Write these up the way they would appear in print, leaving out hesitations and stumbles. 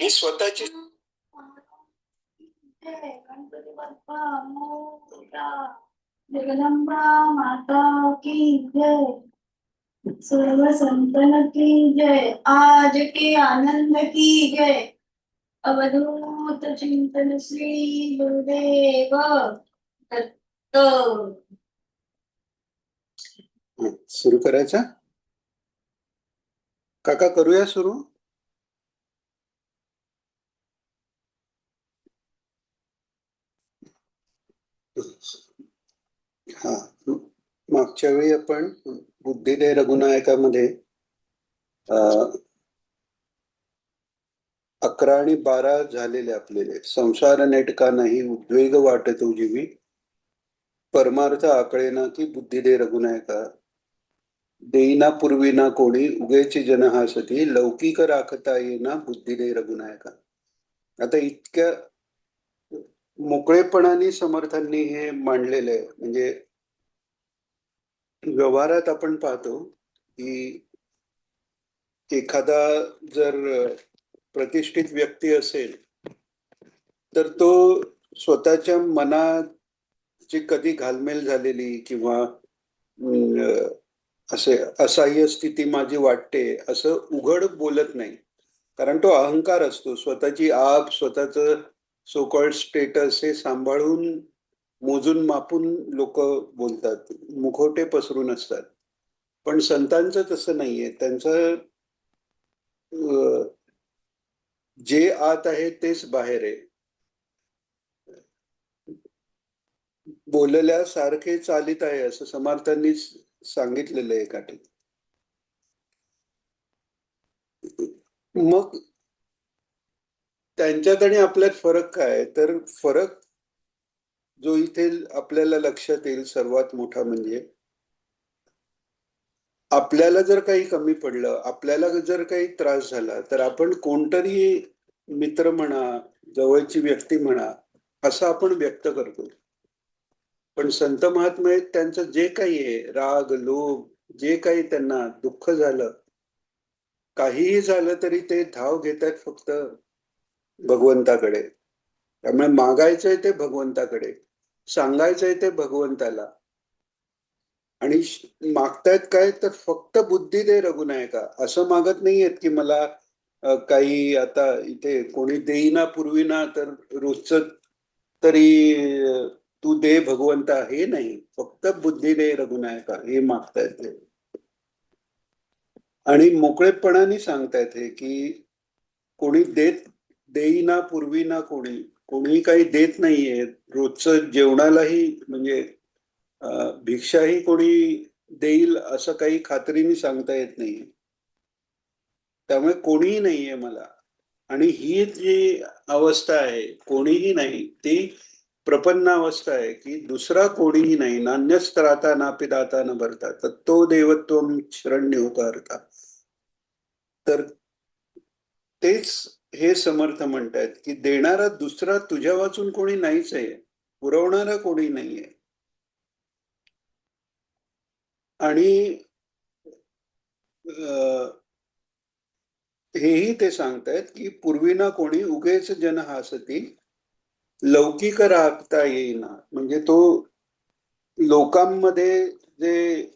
स्वतःची गणपती बाप्पा मोरया, जगदंबा माता की जय, सर्व संतन की जय, आज के आनंद की जय, अवधूत चिंतन श्री गुरुदेव दत्त. सुरू करायचा. काका करूया सुरू. हा, मागच्या वेळी आपण बुद्धिदे रघुनायकामध्ये 11 आणि 12 झालेले आपलेले. संसार नेटका नाही उद्वेग वाटतो जीवी, परमार्थ आकळेना की बुद्धिदे रघुनायका, देईना पूर्वीना कोणी उगेची जनहासती, लौकिक राखता येईना बुद्धिदे रघुनायका. आता इतक्या मोकळेपणाने समर्थांनी हे मांडलेलं आहे. म्हणजे व्यवहारात आपण पाहतो की एखादा जर प्रतिष्ठित व्यक्ती असेल तर तो स्वतःच्या मनाची कधी घालमेल झालेली किंवा असे असहाय्य स्थिती माझी वाटते असं उघड बोलत नाही. कारण तो अहंकार असतो. स्वतःची आप, स्वतःच सो कॉल्ड स्टेटस हे सांभाळून मोजून मापून लोक बोलतात, मुखवटे पसरून असतात. पण संतांचं तसं नाहीये. त्यांचं जे आत आहे तेच बाहेर आहे. बोलल्यासारखे चालित आहे असं समर्थांनी सांगितलेलं आहे एका ठिकाणी. मग त्यांच्यात आणि आपल्यात फरक काय? तर फरक जो इथे आपल्याला लक्षात येईल सर्वात मोठा म्हणजे आपल्याला जर काही कमी पडलं, आपल्याला जर काही त्रास झाला तर आपण कोणतरी मित्र म्हणा, जवळची व्यक्ती म्हणा, असं आपण व्यक्त करतो. पण संत महात्मे त्यांचं जे काही आहे, राग, लोभ, जे काही त्यांना दुःख झालं, काहीही झालं तरी ते धाव घेतात फक्त भगवंताकडे. त्यामुळे मागायचंय ते भगवंताकडे, सांगायचंय ते भगवंताला. आणि मागतायत काय तर फक्त बुद्धी दे रघुनायका. असं मागत नाहीयेत की मला काही आता इथे कोणी देईना पूर्वीना तर रोजच तरी तू दे भगवंता, हे नाही. फक्त बुद्धी दे रघुनायका हे मागतायत ते. आणि मोकळेपणाने सांगतायत हे की कोणी देईना पूर्वीना कोणी काही देत नाहीये. रोजचं जेवणालाही म्हणजे भिक्षाही कोणी देईल असं काही खात्रीने सांगता येत नाही. त्यामुळे कोणीही नाहीये मला. आणि ही जी अवस्था आहे, कोणीही नाही, ती प्रपन्न अवस्था आहे की दुसरा कोणीही नाही. नान्यस्त्राता ना पिदाता न भरता तत्तो देवत्वम शरण्योकारता. तर तेच हे समर्थ म्हणतायत की देणारा दुसरा तुझ्या वाचून कोणी नाहीच आहे, पुरवणारा कोणी नाहीये. आणि हेही ते सांगतायत की पूर्वीना कोणी उगेच जन हासती, लौकिक राखता येईना. म्हणजे तो लोकांमध्ये जे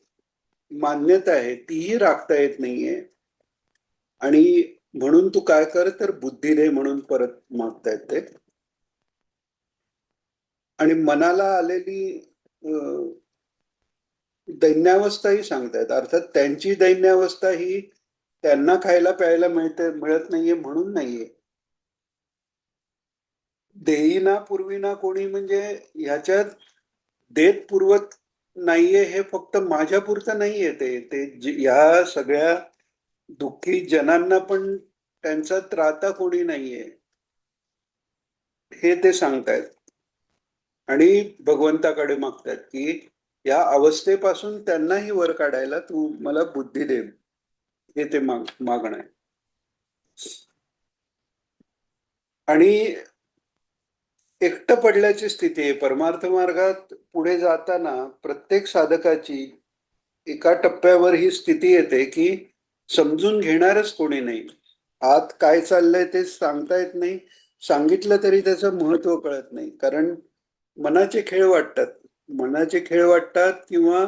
मान्यता आहे तीही राखता येत नाहीये. आणि म्हणून तू काय कर तर बुद्धी दे म्हणून परत मागतायत ते. आणि मनाला आलेली दैन्यावस्थाही सांगतायत. अर्थात त्यांची दैन्यावस्था ही त्यांना खायला प्यायला मिळत नाहीये म्हणून नाहीये. देईना पूर्वीना कोणी म्हणजे ह्याच्यात देत पुरवत नाहीये हे फक्त माझ्या पुरतं नाहीये. ते ह्या सगळ्या दुःखी जनांना पण त्यांचा त्राता कोणी नाहीये हे ते सांगतायत. आणि भगवंताकडे मागतात की या अवस्थेपासून त्यांनाही वर काढायला तू मला बुद्धी दे, हे ते मागणं आहे. आणि एकटं पडल्याची स्थिती आहे. परमार्थ मार्गात पुढे जाताना प्रत्येक साधकाची एका टप्प्यावर ही स्थिती येते की समजून घेणारच कोणी नाही. आत काय चाललंय ते सांगता येत नाही. सांगितलं तरी त्याचं महत्व कळत नाही. कारण मनाचे खेळ वाटतात. मनाचे खेळ वाटतात किंवा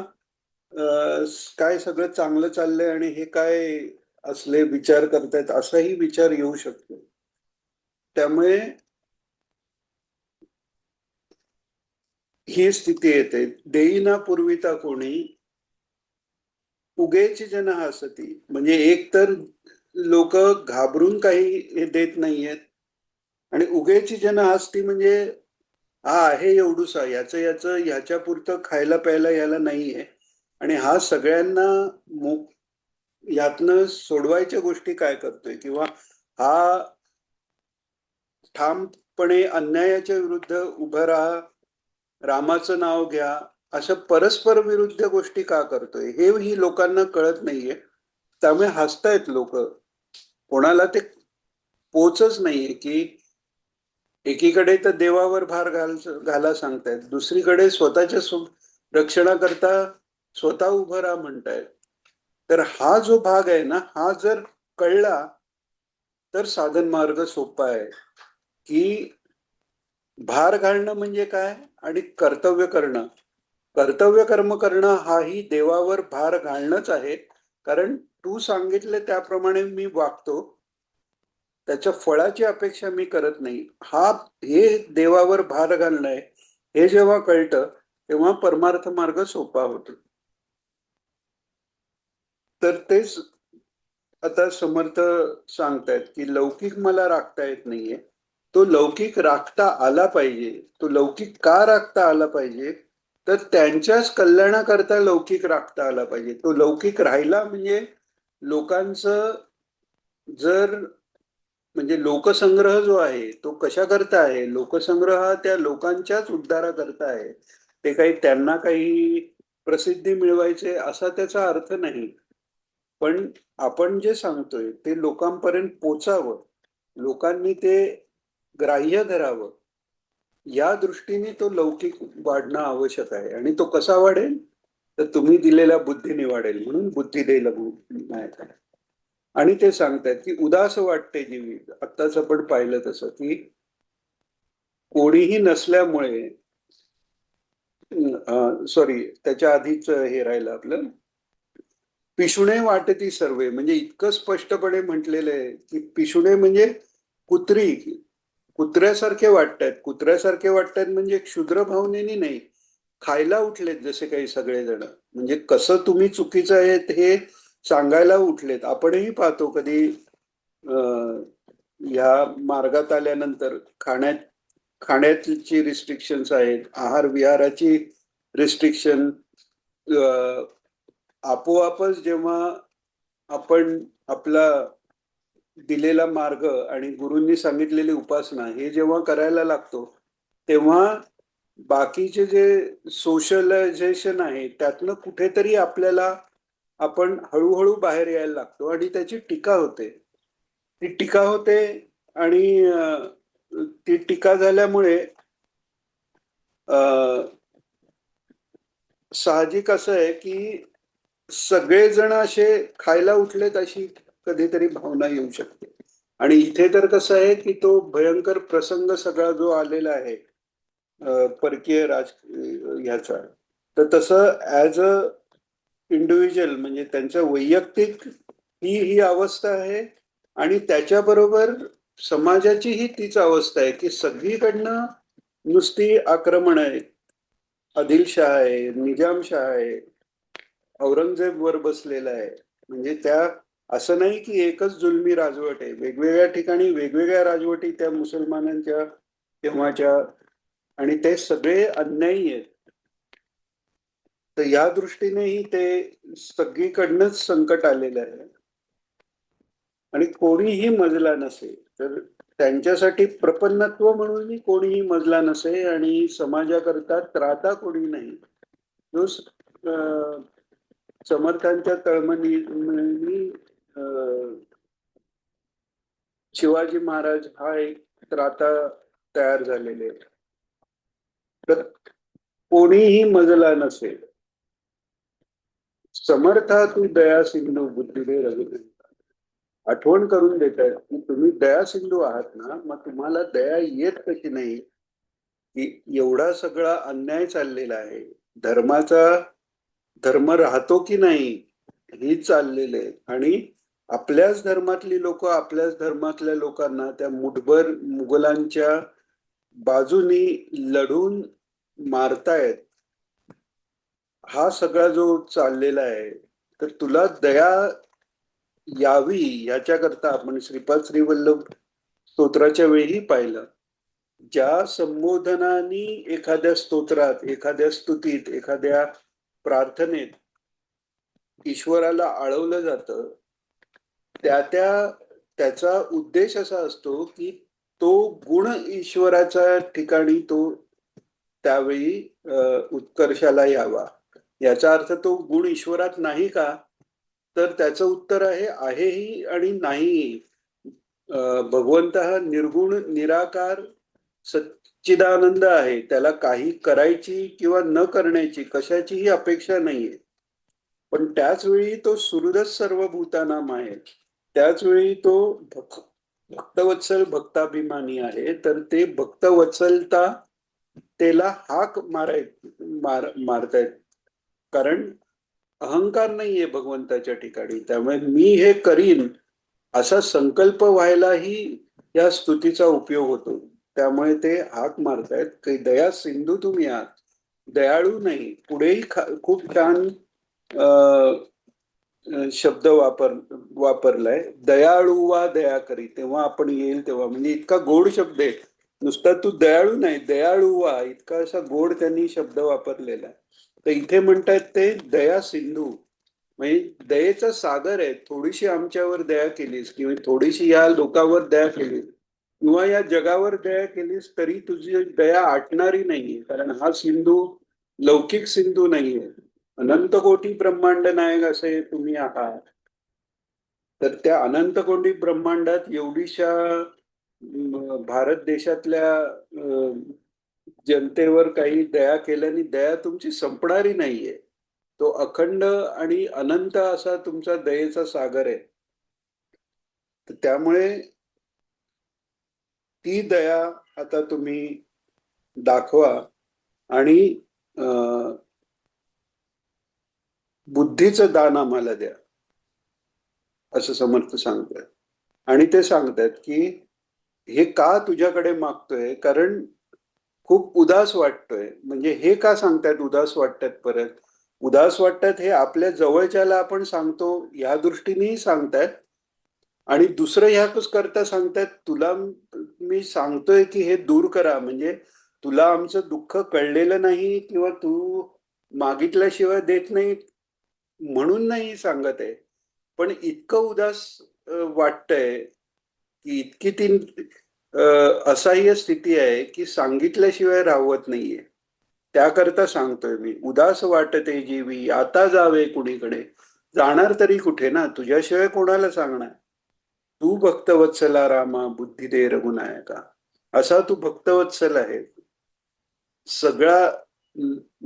काय सगळं चांगलं चाललंय आणि हे काय असले विचार करतायत असाही विचार येऊ शकतो. त्यामुळे ही स्थिती येते. देईना पूर्विता कोणी उगेची जन हसती. म्हणजे एक तर लोक घाबरून काही हे देत नाहीयेत आणि उगेची जन हसती म्हणजे हा आहे एवढूसा याचं ह्याच्या पुरतं खायला प्यायला याला नाहीये आणि हा सगळ्यांना यातनं सोडवायच्या गोष्टी काय करतोय किंवा हा ठामपणे अन्यायाच्या विरुद्ध उभं राहा, रामाचं नाव घ्या, अशा परस्पर विरुद्ध गोष्टी का करतोय हे ही लोकांना कळत नाहीये. त्यामुळे हसतायत लोक. कोणाला ते पोचच नाहीये की एकीकडे तर देवावर भार घाला सांगतायत, दुसरीकडे स्वतःच्या रक्षणाकरता स्वतः उभं राहा म्हणतायत. तर हा जो भाग आहे ना, हा जर कळला तर साधन मार्ग सोपा आहे. की भार घालणं म्हणजे काय आणि कर्तव्य करणं. कर्तव्य कर्म करणं हाही देवावर भार घालणंच आहे. कारण तू सांगितले त्याप्रमाणे मी वागतो, त्याच्या फळाची अपेक्षा मी करत नाही. हे देवावर भार घालणं आहे. हे जेव्हा कळतं तेव्हा परमार्थ मार्ग सोपा होतो. तर तेच आता समर्थ सांगतायत की लौकिक मला राखता येत नाहीये. तो लौकिक राखता आला पाहिजे. तो लौकिक का राखता आला पाहिजे? तर त्यांच्याच कल्याणाकरता लौकिक राखता आला पाहिजे. तो लौकिक राहिला म्हणजे लोकांचं जर म्हणजे लोकसंग्रह जो आहे तो कशा करता आहे? लोकसंग्रह हा त्या लोकांच्याच उद्धाराकरता आहे. ते काही त्यांना काही प्रसिद्धी मिळवायचे असा त्याचा अर्थ नाही. पण आपण जे सांगतोय ते लोकांपर्यंत पोचावं, लोकांनी ते ग्राह्य धरावं, या दृष्टीने तो लौकिक वाढणं आवश्यक आहे. आणि तो कसा वाढेल? तर तुम्ही दिलेल्या बुद्धीने वाढेल. म्हणून बुद्धी दे लघु नाही. आणि ते सांगतायत की उदास वाटते जीवी. आत्ताच आपण पाहिलं तसं की कोणीही नसल्यामुळे सॉरी त्याच्या आधीच हे राहिलं आपलं, पिशुणे वाटती सर्वे. म्हणजे इतकं स्पष्टपणे म्हटलेलं आहे की पिशुणे म्हणजे कुत्री, कुत्र्यासारखे वाटतायत. कुत्र्यासारखे वाटतायत म्हणजे क्षुद्र भावनेनी नाही, खायला उठलेत जसे काही सगळेजण. म्हणजे कसं तुम्ही चुकीचं आहेत हे सांगायला उठलेत. आपणही पाहतो कधी ह्या मार्गात आल्यानंतर खाण्याची रिस्ट्रिक्शन्स आहेत, आहार विहाराची रिस्ट्रिक्शन. आपोआपच जेव्हा आपण आपला दिलेला मार्ग आणि गुरूंनी सांगितलेली उपासना हे जेव्हा करायला लागतो तेव्हा बाकीचे जे सोशलायझेशन आहे त्यातनं कुठेतरी आपल्याला आपण हळूहळू बाहेर यायला लागतो आणि त्याची टीका होते. ती टीका होते आणि ती टीका झाल्यामुळे साहजिक असं आहे की सगळेजण असे खायला उठलेत अशी कधीतरी भावना येऊ शकते. आणि इथे तर कसं आहे की तो भयंकर प्रसंग सगळा जो आलेला आहे परकीय ह्याचा, तर तसं ऍज अ इंडिव्हिज्युअल म्हणजे त्यांचं वैयक्तिक ही अवस्था आहे. आणि त्याच्याबरोबर समाजाची ही तीच अवस्था आहे की सगळीकडनं नुसती आक्रमण आहे. आदिलशाह आहे, निजामशाह आहे, औरंगजेब वर बसलेला आहे. म्हणजे त्या असं नाही की एकच जुलमी राजवट आहे. वेगवेगळ्या ठिकाणी वेगवेगळ्या राजवटी त्या मुसलमानांच्या तेव्हाच्या, आणि ते सगळे अन्यायी आहेत. तर या दृष्टीनेही ते सगळीकडनंच संकट आलेलं आहे. आणि कोणीही मजला नसे तर त्यांच्यासाठी प्रपन्नत्व म्हणूनही कोणीही मजला नसे आणि समाजाकरता त्राता कोणी नाही. जो समर्थांच्या तळमणी शिवाजी महाराज हा एक त्राता तयार झालेले. तर कोणीही मजला नसेल. समर्था तू दया सिंधू बुद्धी दे रघुपती. आठवण करून देत आहेत की तुम्ही दया सिंधू आहात ना, मग तुम्हाला दया येत कशी नाही, की एवढा सगळा अन्याय चाललेला आहे, धर्माचा धर्म राहतो की नाही हे चाललेलं आहे, आणि आपल्याच धर्मातली लोक आपल्याच धर्मातल्या लोकांना त्या मुठभर मुघलांच्या बाजूनी लढून मारतायत. हा सगळा जो चाललेला आहे, तर तुला दया यावी याच्याकरता आपण श्रीपाद श्रीवल्लभ स्तोत्राच्या वेळी पाहिलं, ज्या संबोधनाने एखाद्या स्तोत्रात, एखाद्या स्तुतीत, एखाद्या प्रार्थनेत ईश्वराला आळवलं जातं, त्याचा उद्देश असा असतो की तो गुण ईश्वराच्या ठिकाणी तो त्यावेळी उत्कर्षाला यावा. याचा अर्थ तो गुण ईश्वरात नाही का, तर त्याचं उत्तर आहे आहेही आणि नाहीही. भगवंत हा निर्गुण निराकार सच्चिदानंद आहे, त्याला काही करायची किंवा न करण्याची कशाचीही अपेक्षा नाहीये. पण त्याच वेळी तो सुहृदच सर्व भूतानाम आहे, त्याच वेळी तो भक्तवत्सल भक्ताभिमानी आहे. तर ते भक्तवत्सलता त्याला हाक मारतायत, कारण अहंकार नाहीये भगवंताच्या ठिकाणी. त्यामुळे मी हे करीन असा संकल्प व्हायलाही या स्तुतीचा उपयोग होतो. त्यामुळे ते हाक मारतायत की दया सिंधू तुम्ही आहात, दयाळू नाही. पुढेही खूप छान शब्द वापरलाय, दयाळू वा दया करी तेव्हा आपण येईल तेव्हा. म्हणजे इतका गोड शब्द आहे, नुसता तू दयाळू नाही, दयाळू वा, इतका असा गोड त्यांनी शब्द वापरलेला आहे. तर इथे म्हणतायत ते दया सिंधू, म्हणजे दयेचा सागर आहे. थोडीशी आमच्यावर दया केलीस किंवा थोडीशी या लोकांवर दया केलीस किंवा या जगावर दया केलीस तरी तुझी दया आटणारी नाहीये, कारण हा सिंधू लौकिक सिंधू नाहीये, अनंत कोटी ब्रह्मांड नायक असे तुम्ही आहात. तर त्या अनंत कोटी ब्रह्मांडात एवढीशा भारत देशातल्या जनतेवर काही दया केल्याने दया तुमची संपणारी नाहीये. तो अखंड आणि अनंत असा तुमचा दयेचा सागर आहे. त्यामुळे ती दया आता तुम्ही दाखवा आणि बुद्धीचं दान आम्हाला द्या, असं समर्थ सांगतात. आणि ते सांगतात की हे का तुझ्याकडे मागतोय, कारण खूप उदास वाटतोय. म्हणजे हे का सांगतात उदास वाटतात, परत उदास वाटतात हे आपल्या जवळच्याला आपण सांगतो या दृष्टीनेही सांगतात, आणि दुसरं ह्याच करता सांगतात तुला मी सांगतोय की हे दूर करा, म्हणजे तुला आमचं दुःख कळलेलं नाही किंवा तू मागितल्याशिवाय देत नाही म्हणून नाही सांगत आहे. पण इतकं उदास वाटतंय की इतकी ती असह्य स्थिती आहे की सांगितल्याशिवाय राहवत नाहीये. त्याकरता सांगतोय मी, उदास वाटते जीवी आता जावे कुणीकडे. जाणार तरी कुठे ना, तुझ्याशिवाय कोणाला सांगणार. तू भक्तवत्सला रामा बुद्धी दे रघुनायका, असा तू भक्तवत्सल आहे, सगळा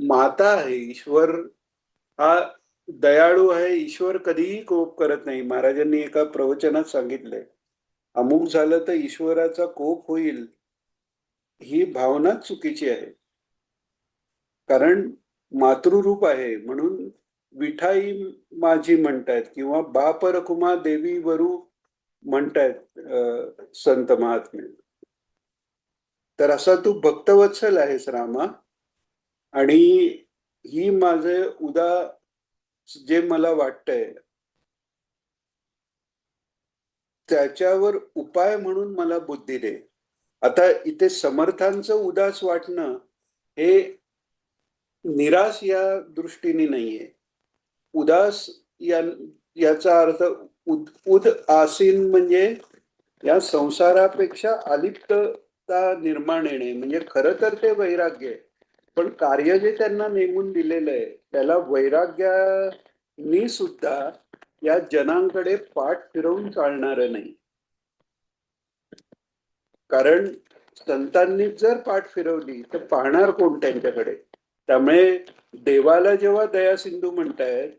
माता आहे. ईश्वर हा दयाळू आहे, ईश्वर कधीही कोप करत नाही. महाराजांनी एका प्रवचनात सांगितलंय, अमुक झालं तर ईश्वराचा कोप होईल, ही भावनाच चुकीची आहे. कारण मातृरूप आहे म्हणून विठाई माझी म्हणतायत, किंवा बाप रखुमा देवी वरू म्हणतायत संत महात्मे. तर असा तू भक्तवत्सल आहेस रामा, आणि ही माझे जे मला वाटतंय त्याच्यावर उपाय म्हणून मला बुद्धी दे. आता इथे समर्थांचं उदास वाटणं हे निराश या दृष्टीने नाहीये. उदास याचा अर्थ उद आसीन, म्हणजे या संसारापेक्षा अलिप्तता निर्माण येणे, म्हणजे खरं तर ते वैराग्य आहे. पण कार्य जे त्यांना नेमून दिलेलं आहे त्याला वैराग्यानी सुद्धा या जनांकडे पाठ फिरवून चालणार नाही. कारण संतांनी जर पाठ फिरवली तर पाहणार कोण त्यांच्याकडे. त्यामुळे देवाला जेव्हा दया सिंधू म्हणतायत,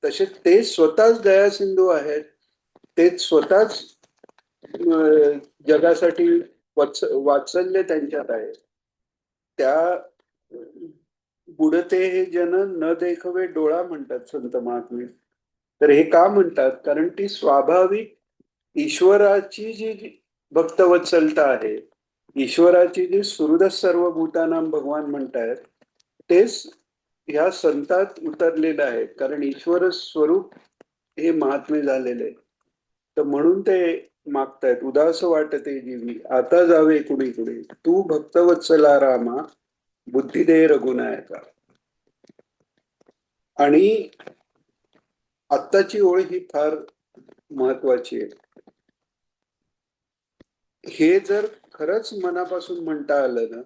तसे ते स्वतःच दया सिंधू आहेत. ते स्वतःच जगासाठी वात्सल्य त्यांच्यात आहे. त्या बुडते हे जन न देखवे डोळा म्हणतात संत महात्मे. तर हे का म्हणतात? कारण ती स्वाभाविक ईश्वराची जी भक्तवत्सलता आहे, ईश्वराची जी सुहृद सर्व भूतानाम भगवान म्हणतायत, तेच ह्या संतात उतरलेलं आहे. कारण ईश्वर स्वरूप हे महात्मे झालेले. तर म्हणून ते मागतायत, उदास वाटते जीवी आता जावे कुणीकडे, तू भक्तवत्सला रामा बुद्धी दे रघुनायका. आणि आत्ताची ओळ ही फार महत्वाची आहे. हे जर खरंच मनापासून म्हणता आलं ना,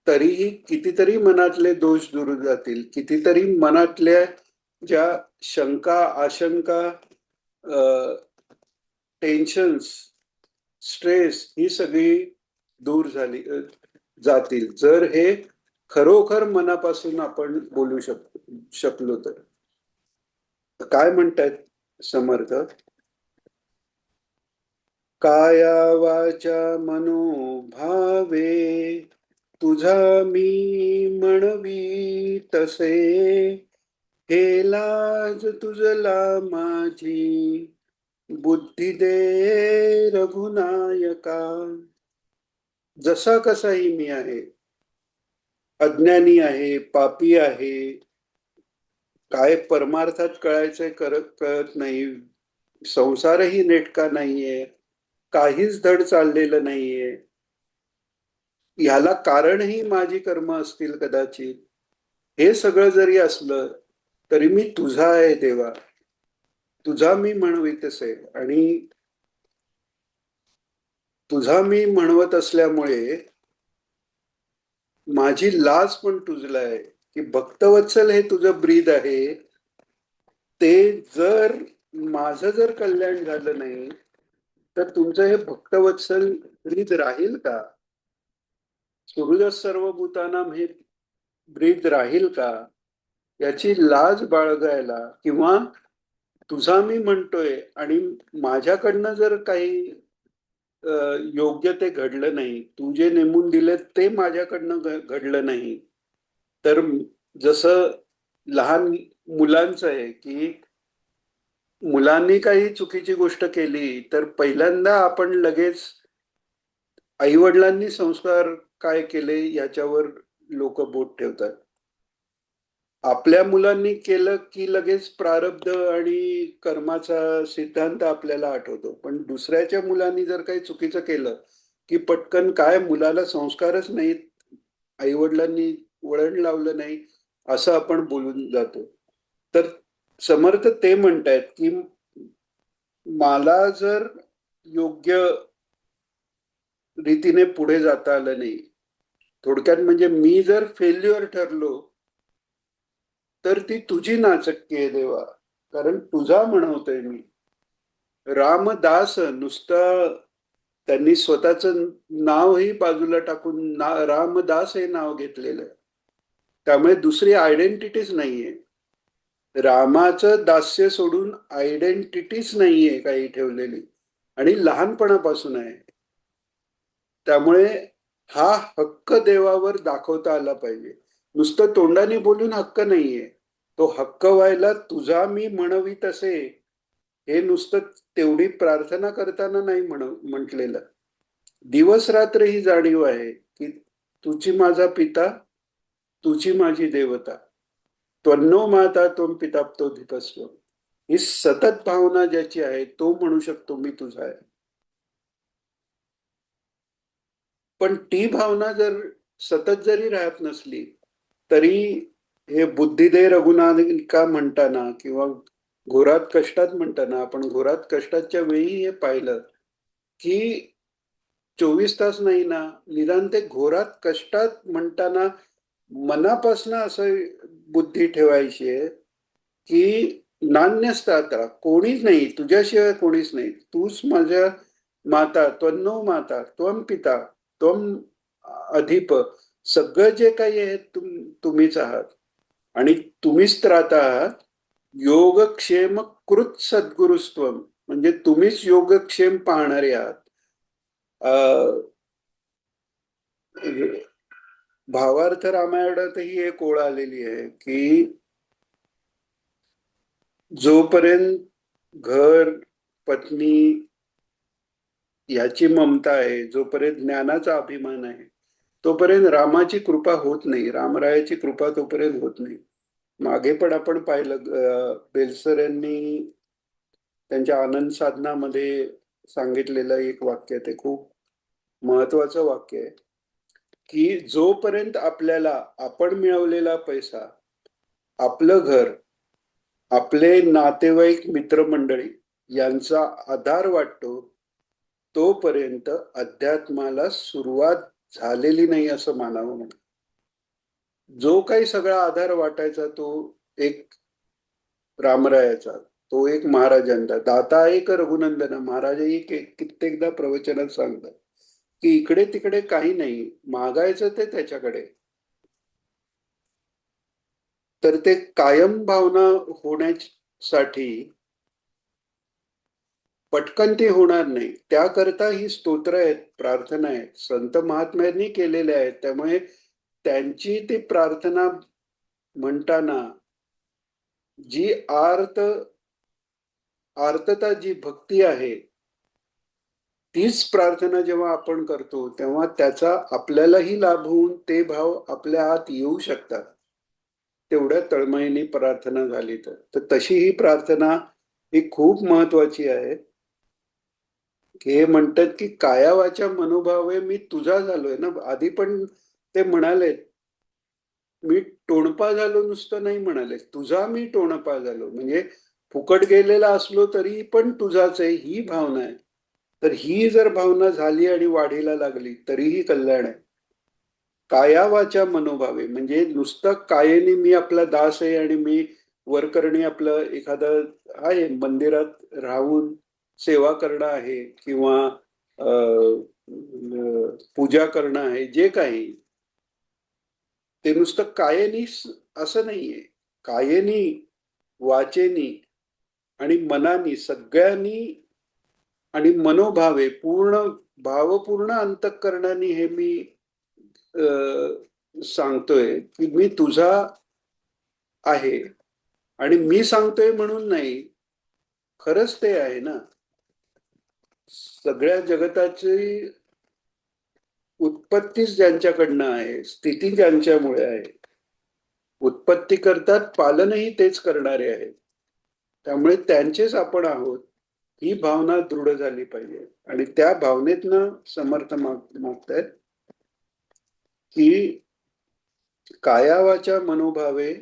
तरीही कितीतरी मनातले दोष दूर जातील, कितीतरी मनातल्या ज्या शंका आशंका टेन्शन्स स्ट्रेस ही सगळी दूर जातील, जर हे खरोखर मनापासून आपण बोलू शकलो तर. काय म्हणतायत समर्थ? काया वाचा मनोभावे तुझा मी म्हणवी तसे, हे लाज तुझला माझी बुद्धी दे रघुनायका. जसा कसाही मी आहे, अज्ञानी आहे, पापी आहे, काय परमार्थात कळायचंय कळत नाही, संसारही नेटका नाहीये, काहीच धड चाललेलं नाहीये, ह्याला कारणही माझी कर्म असतील कदाचित. हे सगळं जरी असलं तरी मी तुझा आहे देवा, तुझा मी म्हणवीतच आहे. आणि तुझा मी म्हणवत असल्यामुळे माझी लाज पण तुझला आहे, की भक्तवत्सल हे तुझं ब्रीद आहे. ते जर माझं जर कल्याण झालं नाही तर तुमचं हे भक्तवत्सल ब्रीद राहील का? सुहृद सर्व भूतानाम हे ब्रीद राहील का? याची लाज बाळगायला, किंवा तुझा मी म्हणतोय आणि माझ्याकडनं जर काही योग्य ते घडलं नाही, तू जे नेमून दिले ते माझ्याकडनं घडलं नाही, तर जसं लहान मुलांचं आहे की मुलांनी काही चुकीची गोष्ट केली तर पहिल्यांदा आपण लगेच आई वडिलांनी संस्कार काय केले याच्यावर लोक बोट ठेवतात. आपल्या मुलांनी केलं की लगेच प्रारब्ध आणि कर्माचा सिद्धांत आपल्याला आठवतो. पण दुसऱ्याच्या मुलांनी जर काही चुकीचं केलं की पटकन काय मुलाला संस्कारच नाहीत, आई वडिलांनी वळण लावलं नाही, असं आपण बोलून जातो. तर समर्थ ते म्हणतायत की मला जर योग्य रीतीने पुढे जाता आलं नाही, थोडक्यात म्हणजे मी जर फेल्युअर ठरलो तर ती तुझी नाचक्की आहे देवा, कारण तुझा म्हणवतोय मी. रामदास नुसतं त्यांनी स्वतःचं नावही बाजूला टाकून रामदास हे नाव घेतलेलं आहे. त्यामुळे दुसरी आयडेंटिटीच नाहीये. रामाचं दास्य सोडून आयडेंटिटीच नाहीये काही ठेवलेली, आणि लहानपणापासून आहे. त्यामुळे हा हक्क देवावर दाखवता आला पाहिजे. नुसतं तोंडाने बोलून हक्क नाहीये, तो हक्क व्हायला तुझा मी म्हणवी तसे, हे नुसतं तेवढी प्रार्थना करताना नाही म्हटलेलं. दिवस रात्र ही जाणीव आहे की तुझी माझा पिता, तुझी माझी देवता, त्वन्नो माता त्वम पिता तोधिकस्व. ही सतत भावना ज्याची आहे तो म्हणू शकतो मी तुझा आहे. पण ती भावना जर सतत जरी राहत नसली तरी हे बुद्धिदे रघुनायका म्हणताना किंवा घोरात कष्टात म्हणताना, आपण घोरात कष्टाच्या वेळी हे पाहिलं की 24 तास नाही ना, निदान ते घोरात कष्टात म्हणताना मनापासून असं बुद्धी ठेवायची आहे की नान्यस्त आता कोणीच नाही, तुझ्याशिवाय कोणीच नाही, तूच माझ्या माता, त्वन्नो माता त्वम पिता त्वम अधिप, सगळं जे काही आहे तुम्हीच आहात आणि तुम्हीच त्राता आहात. योगक्षेम कृत सद्गुरुस्त्वम, म्हणजे तुम्हीच योगक्षेम पाहणारे आहात. भावार्थ रामायणातही एक ओळ आलेली आहे की जोपर्यंत घर, पत्नी याची ममता आहे, जोपर्यंत ज्ञानाचा अभिमान आहे, तोपर्यंत रामाची कृपा होत नाही, रामरायाची कृपा तोपर्यंत होत नाही. मागे पण आपण पाहिलं, बेलसर यांनी त्यांच्या आनंद साधनामध्ये सांगितलेलं एक वाक्य, ते खूप महत्वाचं वाक्य आहे की जोपर्यंत आपल्याला आपण मिळवलेला पैसा, आपलं घर, आपले नातेवाईक, मित्रमंडळी यांचा आधार वाटतो, तोपर्यंत अध्यात्माला सुरुवात झालेली नाही असं मानावं म्हणून. जो काही सगळा आधार वाटायचा तो एक रामरायाचा, तो एक महाराजांचा. दाता एक रघुनंदन, महाराजही कित्येकदा प्रवचनात सांगतात की इकडे तिकडे काही नाही, मागायचं ते त्याच्याकडे. तर ते कायम भावना होण्यासाठी पटकन ते होणार नाही. त्याकरता ही स्तोत्र आहेत, प्रार्थना आहेत, संत महात्म्यांनी केलेल्या आहेत. त्यामुळे त्यांची ती प्रार्थना म्हणताना जी आर्तता, जी भक्ती आहे, तीच प्रार्थना जेव्हा आपण करतो तेव्हा त्याचा आपल्यालाही लाभ होऊन ते भाव आपल्या आत येऊ शकतात, तेवढ्या तळमळीने प्रार्थना झाली तर. तशी ही प्रार्थना ही खूप महत्वाची आहे. हे म्हणतात की काया वाचा मनोभावे मी तुझा झालोय ना. आधी पण ते म्हणाले, मी टोणपा झालो, नुसतं नाही म्हणाले, तुझा मी टोणपा झालो. म्हणजे फुकट गेलेला असलो तरी पण तुझाच आहे, ही भावना आहे. तर ही जर भावना झाली आणि वाढीला लागली तरीही कल्याण आहे. काया वाचा मनोभावे म्हणजे नुसतं कायेने मी आपला दास आहे आणि मी वरकरणी आपलं एखादं आहे, मंदिरात राहून सेवा करणं आहे किंवा पूजा करणं आहे, जे काही ते नुसतं कायेनी असं नाहीये. कायेनी, वाचेनी आणि मनानी, सगळ्यांनी आणि मनोभावे, पूर्ण भावपूर्ण अंतःकरणाने हे मी सांगतोय की मी तुझा आहे. आणि मी सांगतोय म्हणून नाही, खरंच ते आहे ना. सगळ्या जगताची उत्पत्तीच ज्यांच्याकडनं आहे, स्थिती ज्यांच्यामुळे आहे. उत्पत्ती करतात, पालनही तेच करणारे आहेत. त्यामुळे त्यांचेच आपण आहोत, ही भावना दृढ झाली पाहिजे. आणि त्या भावनेतनं समर्थ मागतायत की कायावाच्या मनोभावे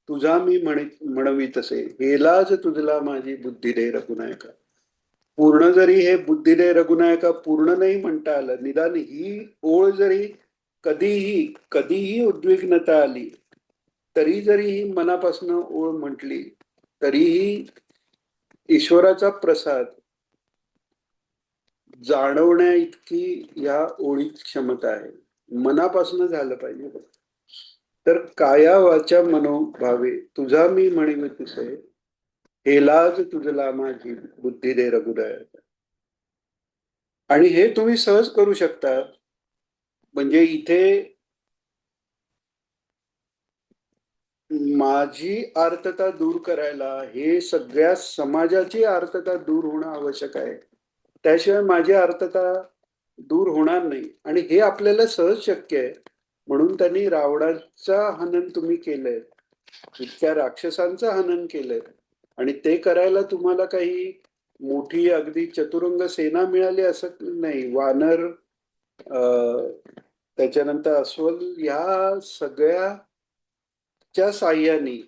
तुझा मी म्हणवी तसे, हेलाज तुझला माझी बुद्धी दे रघुनायका. पूर्ण जरी हे बुद्धी दे रघुनायका पूर्ण नाही म्हणता आलं, निदान ही ओळ जरी कधीही कधीही उद्विग्नता आली तरी, जरी ही मनापासून ओळ म्हटली तरीही ईश्वराचा प्रसाद जाणवण्या इतकी या ओळीत क्षमता आहे. मनापासून झालं पाहिजे. तर काया वाचा मनोभावे तुझा मी म्हणीन तुसे, हेलाज तुझला माझी बुद्धी दे रघुनायका. आणि हे तुम्ही सहज करू शकता. म्हणजे इथे माझी आर्तता दूर करायला हे सगळ्या समाजाची आर्तता दूर होणं आवश्यक आहे. त्याशिवाय माझी आर्तता दूर होणार नाही. आणि हे आपल्याला सहज शक्य आहे. म्हणून त्यांनी रावणाचा हनन तुम्ही केलंय, इतक्या राक्षसांचं हनन केलंय. आणि ते करायला तुम्हाला काही मोठी अगदी चतुरंग सेना मिळाली असं नाही. वानर, त्याच्यानंतर अस्वल, ह्या सगळ्याच्या साह्याने,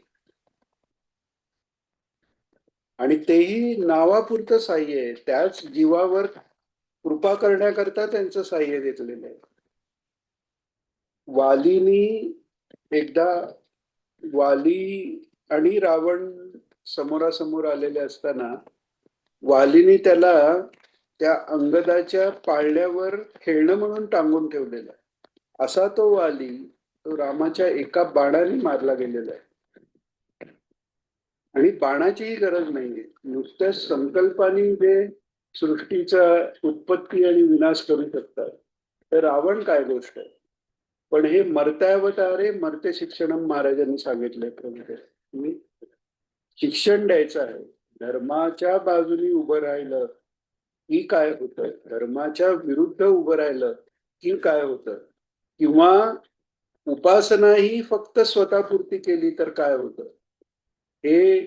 आणि तेही नावापुरतं साह्य आहे, त्याच जीवावर कृपा करण्याकरता त्यांचं साह्य घेतलेलं आहे. वालीनी एकदा, वाली आणि रावण समोरासमोर आलेले असताना वालीनी त्याला त्या अंगदाच्या पाळण्यावर खेळणं म्हणून टांगून ठेवलेलं आहे. असा तो वाली, तो रामाच्या एका बाणाने मारला गेलेला आहे. आणि बाणाचीही गरज नाहीये. नुसत्या संकल्पाने जे सृष्टीचा उत्पत्ती आणि विनाश करू शकतात, तर रावण काय गोष्ट आहे. पण हे मर्त्यावतारे मर्त्य शिक्षणम महाराजांनी सांगितलंय प्रभूदेव. तुम्ही शिक्षण द्यायचं आहे. धर्माच्या बाजूनी उभं राहिलं की काय होतं, धर्माच्या विरुद्ध उभं राहिलं की काय होतं, किंवा उपासना ही फक्त स्वतःपुरती केली तर काय होतं, हे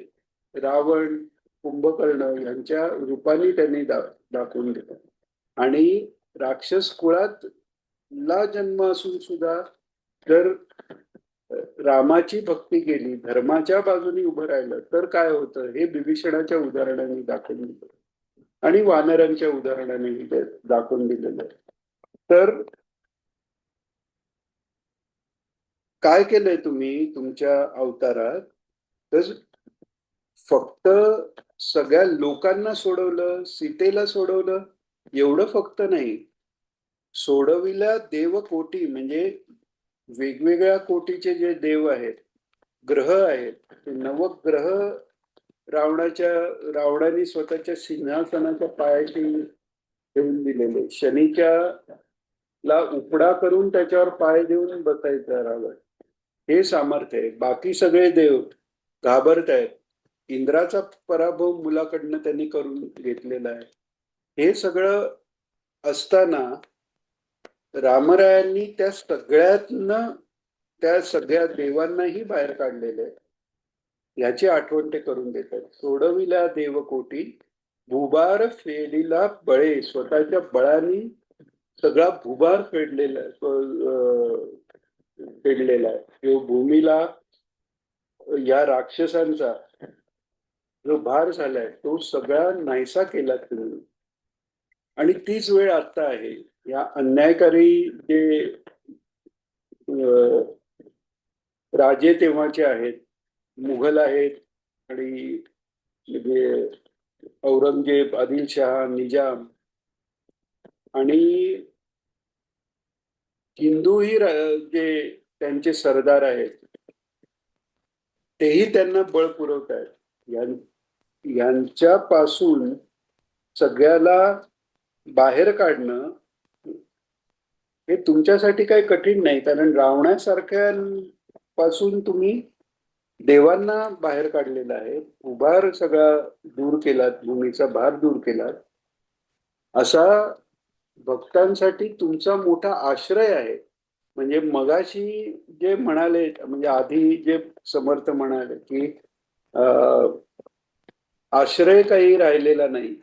रावण, कुंभकर्ण यांच्या रूपाने त्यांनी दाखवून दिलं. आणि राक्षस कुळात ला जन्म असून सुद्धा जर रामाची भक्ती केली, धर्माच्या बाजूने उभं राहिलं तर काय होतं, हे बिभीषणाच्या उदाहरणाने दाखवून दिलं आणि वानरांच्या उदाहरणाने ते दाखवून दिलेलं आहे. तर काय केलंय तुम्ही तुमच्या अवतारात, तर फक्त सगळ्या लोकांना सोडवलं, सीतेला सोडवलं एवढं फक्त नाही, सोडविल्या देवकोटी म्हणजे वेगवेगळ्या कोटीचे जे देव आहेत, ग्रह आहेत, ते नवग्रह रावणाने स्वतःच्या सिंहासनाच्या पायाशी ठेवून दिलेले. शनीच्या ला उपडा करून त्याच्यावर पाय देऊन बसायचा रावण, हे सामर्थ्य आहे. बाकी सगळे देव घाबरत आहेत. इंद्राचा पराभव मुलाकडनं त्यांनी करून घेतलेला आहे. हे सगळं असताना रामरायांनी त्या सगळ्यातनं त्या सगळ्या देवांनाही बाहेर काढलेलं आहे. याची आठवण ते करून देतात. सोडविला देवकोटी भुभार फेडीला बळे, स्वतःच्या बळाने सगळा भुभार फेडलेला आहे. जो भूमीला या राक्षसांचा जो भार झालाय तो सगळा नाहीसा केला तुम्ही. आणि तीच वेळ आता आहे. या अन्यायकारी जे राजे तेव्हाचे आहेत, मुघल आहेत, आणि म्हणजे औरंगजेब, आदिलशहा, निजाम आणि हिंदूही जे त्यांचे सरदार आहेत, तेही त्यांना बळ पुरवत आहेत. यांच्यापासून सगळ्याला बाहेर काढणं हे तुमच्यासाठी काही कठीण नाही, कारण रावणासारख्या पासून तुम्ही देवांना बाहेर काढलेला आहे. उभार सगळा दूर केलात, भूमीचा भार दूर केलात. असा भक्तांसाठी तुमचा मोठा आश्रय आहे. म्हणजे मगाशी जे म्हणाले, म्हणजे आधी जे समर्थ म्हणाले की आश्रय काही राहिलेला नाही,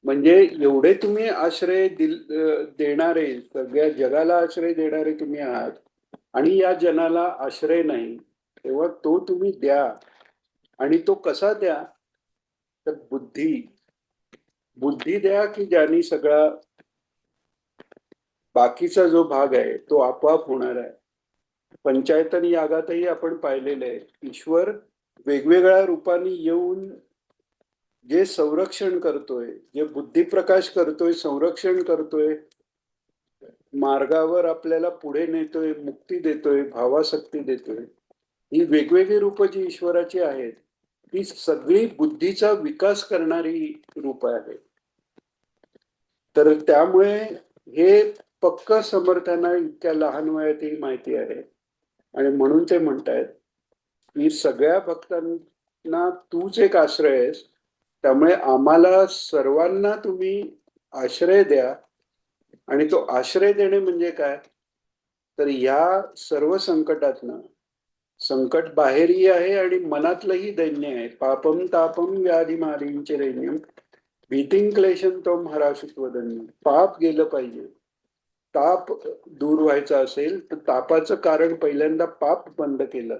म्हणजे एवढे तुम्ही आश्रय देणारे, सगळ्या जगाला आश्रय देणारे तुम्ही आहात, आणि या जनाला आश्रय नाही, तेव्हा तो तुम्ही द्या. आणि तो कसा द्या, तर बुद्धी द्या की ज्यानी सगळा बाकीचा जो भाग आहे तो आपोआप होणार आहे. पंचायतन यागातही आपण पाहिलेलं आहे, ईश्वर वेगवेगळ्या रूपाने येऊन जे संरक्षण करतोय, जे बुद्धिप्रकाश करतोय, संरक्षण करतोय, मार्गावर आपल्याला पुढे नेतोय, मुक्ती देतोय, भावासक्ती देतोय, ही वेगवेगळी रूप जी ईश्वराची आहेत, ती सगळी बुद्धीचा विकास करणारी रूप आहेत. तर त्यामुळे हे पक्क समर्थांना इतक्या लहान वयातही माहिती आहे, आणि म्हणून ते म्हणतायत की सगळ्या भक्तांना तूच एक आश्रय आहेस, त्यामुळे आम्हाला सर्वांना तुम्ही आश्रय द्या. आणि तो आश्रय देणे म्हणजे काय, तर या सर्व संकटातनं, संकट बाहेरही आहे आणि मनातलंही दैन्य आहे. पापम तापम व्याधी मारींचे दैन्यम भीतिं क्लेशम तो हराशुत्वदन्य. पाप गेलं पाहिजे. ताप दूर व्हायचा असेल तर तापाचं कारण पहिल्यांदा पाप बंद केलं,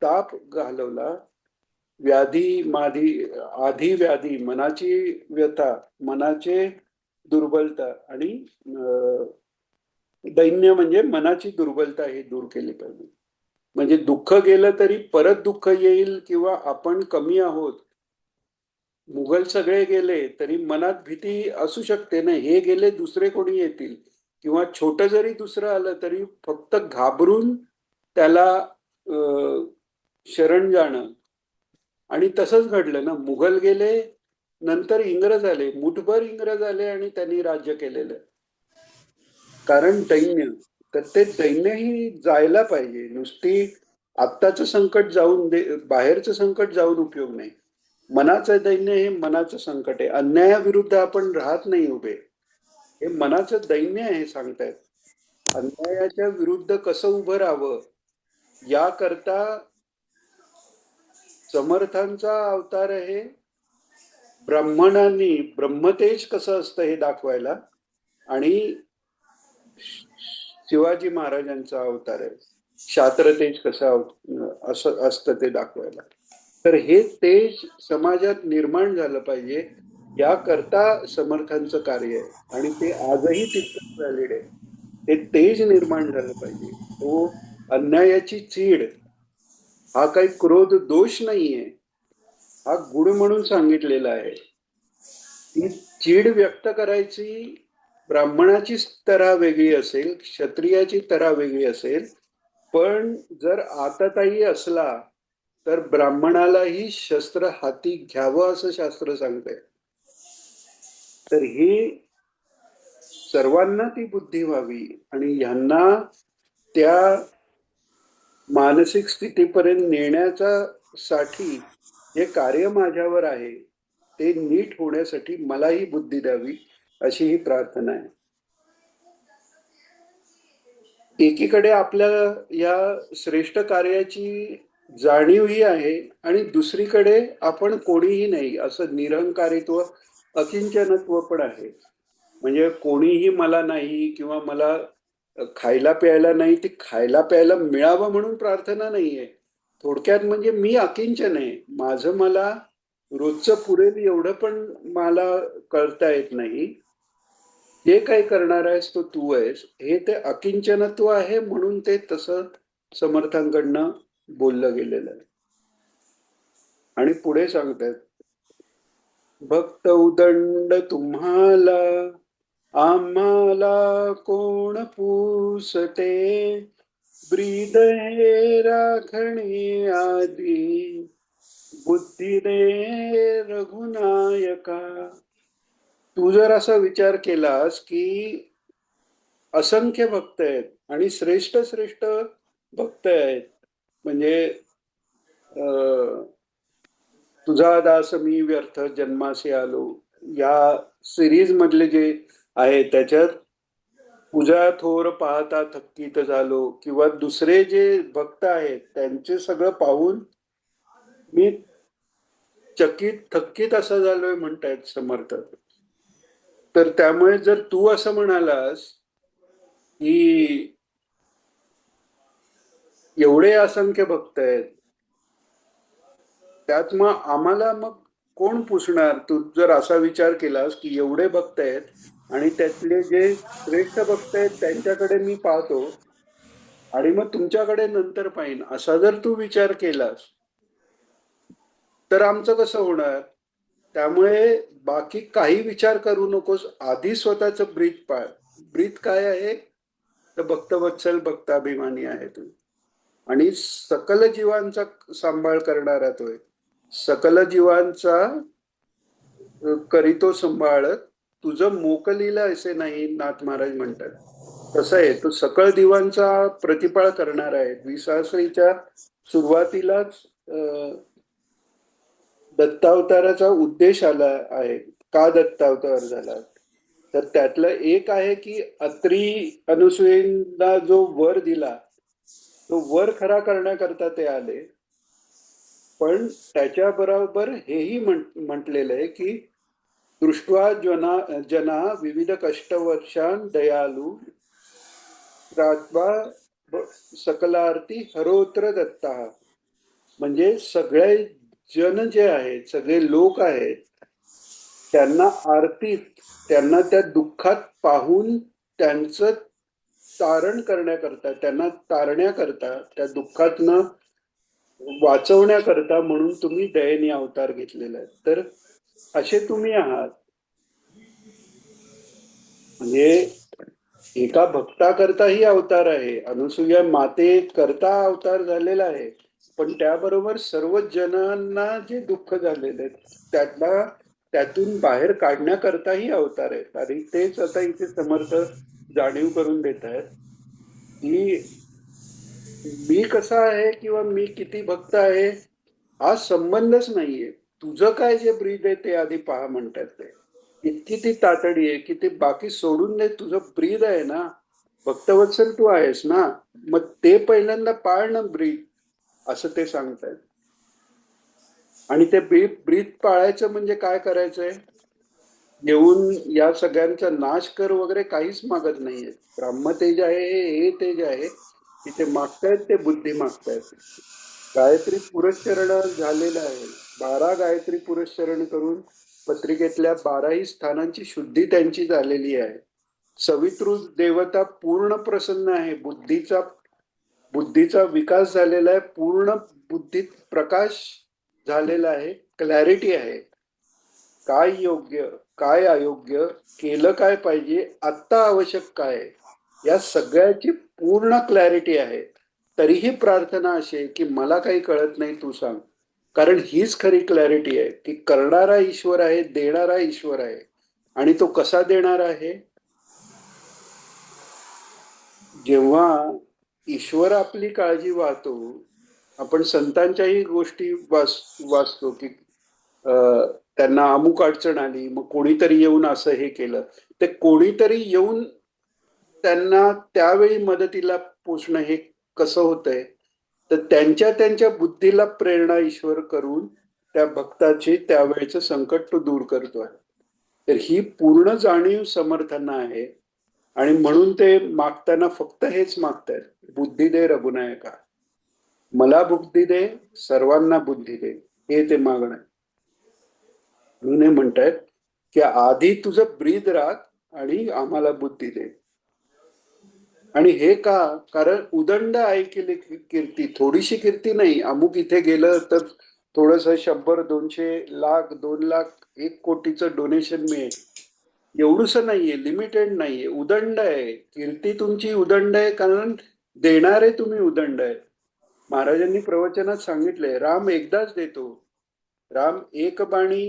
ताप घालवला, व्याधी माधी आधी व्याधी मनाची व्यथा, मनाचे दुर्बलता, आणि दैन्य म्हणजे मनाची दुर्बलता हे दूर केली पाहिजे. म्हणजे दुःख गेलं तरी परत दुःख येईल, किंवा आपण कमी आहोत, मुघल सगळे गेले तरी मनात भीती असू शकते ना, हे गेले दुसरे कोणी येतील, किंवा छोटं जरी दुसरं आलं तरी फक्त घाबरून त्याला शरण जाणं आणि तसंच घडलं ना, मुघल गेले, नंतर इंग्रज आले, मुठभर इंग्रज आले आणि त्यांनी राज्य केलेलं. कारण दैन्य, तर ते दैन्यही जायला पाहिजे. नुसती आत्ताचं संकट जाऊन बाहेरचं संकट जाऊन उपयोग नाही. मनाचं दैन्य हे मनाचं संकट आहे. अन्यायाविरुद्ध आपण राहत नाही उभे, हे मनाचं दैन्य आहे सांगतायत. अन्यायाच्या विरुद्ध कसं उभं राहावं याकरता समर्थांचा अवतार आहे. ब्राह्मणांनी ब्रह्मतेज कसं असतं हे दाखवायला, आणि शिवाजी महाराजांचा अवतार आहे क्षात्रतेज कसं असं असतं ते दाखवायला. तर हे तेज समाजात निर्माण झालं पाहिजे याकरता समर्थांचं कार्य आहे, आणि ते आजही तितकंच व्हॅलिड आहे. ते तेज निर्माण झालं पाहिजे. तो अन्यायाची चीड हा काही क्रोध दोष नाहीये, हा गुण म्हणून सांगितलेला आहे. ती चीड व्यक्त करायची ब्राह्मणाची तऱ्हा वेगळी असेल, क्षत्रियाची तऱ्हा वेगळी असेल, पण जर आततायी असला तर ब्राह्मणालाही शस्त्र हाती घ्यावं असं शास्त्र सांगतंय. तर ही सर्वांना ती बुद्धी व्हावी आणि ह्यांना त्या मानसिक स्थितीपर्यंत नेण्याचा साठी जे कार्य माझ्यावर आहे ते नीट होण्यासाठी मलाही बुद्धी द्यावी, अशी ही प्रार्थना आहे. एकीकडे आपल्या या श्रेष्ठ कार्याची जाणीवही आहे, आणि दुसरीकडे आपण कोणीही नाही असं निरहंकारित्व, अकिंचनत्व पण आहे. म्हणजे कोणीही मला नाही, किंवा मला खायला प्यायला नाही, ते खायला प्यायला मिळावं म्हणून प्रार्थना नाहीये. थोडक्यात म्हणजे मी अकिंचन आहे, माझं मला रोजचं पुरेल एवढं पण मला करता येत नाही. जे काही करणार आहेस तो तू आहेस, हे ते अकिंचनत्व आहे, म्हणून ते तसं समर्थांकडनं बोललं गेलेलं आहे. आणि पुढे सांगतात, भक्त उदंड तुम्हाला आम्हाला कोण पुसते, ब्रीद हे राखणे आधी बुद्धी दे रघुनायका. तू जर असा विचार केलास की असंख्य भक्त आहेत आणि श्रेष्ठ श्रेष्ठ भक्त आहेत, म्हणजे तुझा दास मी व्यर्थ जन्मासी आलो या सिरीज मधले जे आहे त्याच्यात पूजा थोर पाहता थक्कीत झालो, किंवा दुसरे जे भक्त आहेत त्यांचे सगळं पाहून मी चकित थक्कीत असं झालोय म्हणतायत समर्थ. तर त्यामुळे जर तू असं म्हणालास की एवढे असंख्य भक्त आहेत, त्यात मग आम्हाला मग कोण पुसणार, तू जर असा विचार केलास की एवढे भक्त आहेत आणि त्यातले जे श्रेष्ठ भक्त आहेत त्यांच्याकडे मी पाहतो आणि मग तुमच्याकडे नंतर पाहिन, असा जर तू विचार केलास तर आमचं कसं होणार. त्यामुळे बाकी काही विचार करू नकोस, आधी स्वतःचं ब्रीथ पाळ. ब्रीथ काय आहे तर भक्तवत्सल भक्ताभिमानी आहे तू, आणि सकल जीवांचा सांभाळ करणारा तोय. सकल जीवांचा करीतो सांभाळ, तुझं मोकलीला असे नाही, नाथ महाराज म्हणतात. तसं आहे, तो सकळ जीवांचा प्रतिपाळ करणार आहे. द्विसहस्रीच्या सुरुवातीलाच दत्तावताराचा उद्देश आला आहे, का दत्तावतार झाला. तर त्यातलं एक आहे की अत्री अनुसूयेला जो वर दिला तो वर खरा करण्याकरता ते आले, पण त्याच्याबरोबर हेही म्हटलेलं आहे की दृष्ट्वा जना विविध कष्टवर्षान दयालू रात्वा सकलार्थी हरोत्र दत्ता. म्हणजे सगळे जन जे आहेत, सगळे लोक आहेत, त्यांना आरतीत, त्यांना त्या दुःखात पाहून त्यांचं तारण करण्याकरता, त्यांना तारण्याकरता, त्या दुःखातनं वाचवण्याकरता म्हणून तुम्ही दयनीय अवतार घेतलेला आहे. तर असे तुम्ही आहात. म्हणजे एका भक्ताकरताही अवतार आहे, अनुसूया माते करता अवतार झालेला आहे, पण त्याबरोबर सर्व जनांना जे दुःख झालेले त्यातून बाहेर काढण्याकरताही अवतार आहेत. आणि तेच आता इथे समर्थ जाणीव करून देत आहेत की मी कसा आहे किंवा मी किती भक्त आहे हा संबंधच नाहीये. तुझं काय जे ब्रीद आहे ते आधी पहा म्हणतात ते. इतकी ती तातडी आहे की ते बाकी सोडून दे. तुझं ब्रीद आहे ना, भक्तवत्सल तू आहेस ना, मग ते पहिल्यांदा पाळ ना ब्रीद, असं ते सांगतायत. आणि ते ब्रीद पाळायचं म्हणजे काय करायचंय? येऊन या सगळ्यांचा नाश कर वगैरे काहीच मागत नाहीये. ब्रह्मतेज आहे, हे तेज आहे, की ते मागतायत ते बुद्धी मागतायत. गायत्री पुरस्चरण झालेलं आहे. 12 गायत्री पुरस्चरण करून पत्रिकेतल्या 12ही स्थानांची शुद्धी त्यांची झालेली आहे. सवितृ देवता पूर्ण प्रसन्न आहे. बुद्धीचा विकास झालेला आहे. पूर्ण बुद्धीत प्रकाश झालेला आहे. क्लॅरिटी आहे. काय योग्य, काय अयोग्य, केलं काय पाहिजे, आत्ता आवश्यक काय आहे, या सगळ्याची पूर्ण क्लॅरिटी आहे. तरीही प्रार्थना अशी आहे की मला काही कळत नाही, तू सांग. कारण हीच खरी क्लॅरिटी आहे की करणारा ईश्वर आहे, देणारा ईश्वर आहे. आणि तो कसा देणार आहे? जेव्हा ईश्वर आपली काळजी वाहतो, आपण संतांच्याही गोष्टी वाचतो की त्यांना अमुक अडचण आली, मग कोणीतरी येऊन असं हे केलं. ते कोणीतरी येऊन त्यांना त्यावेळी मदतीला पोचणं हे कसं होतंय? तर त्यांच्या त्यांच्या बुद्धीला प्रेरणा ईश्वर करून त्या भक्ताचे त्यावेळेचं संकट तो दूर करतोय. तर ही पूर्ण जाणीव समर्थांना आहे. आणि म्हणून ते मागताना फक्त हेच मागतायत, बुद्धी दे रघुनायका, मला बुद्धी दे, सर्वांना बुद्धी दे, हे ते मागणं आहे. म्हणून हे म्हणतायत की आधी तुझं ब्रीद राख आणि आम्हाला बुद्धी दे. आणि हे का? कारण उदंड ऐकली कीर्ती, थोडीशी कीर्ती नाही. अमुक इथे गेलं तर थोडस 100, 200, लाख, 2 लाख, 1 कोटीचं डोनेशन मिळेल, एवढूस नाहीये. लिमिटेड नाहीये, उदंड आहे. कीर्ती तुमची उदंड आहे कारण देणारे तुम्ही उदंड आहे. महाराजांनी प्रवचनात सांगितलंय, राम एकदाच देतो. राम एक बाणी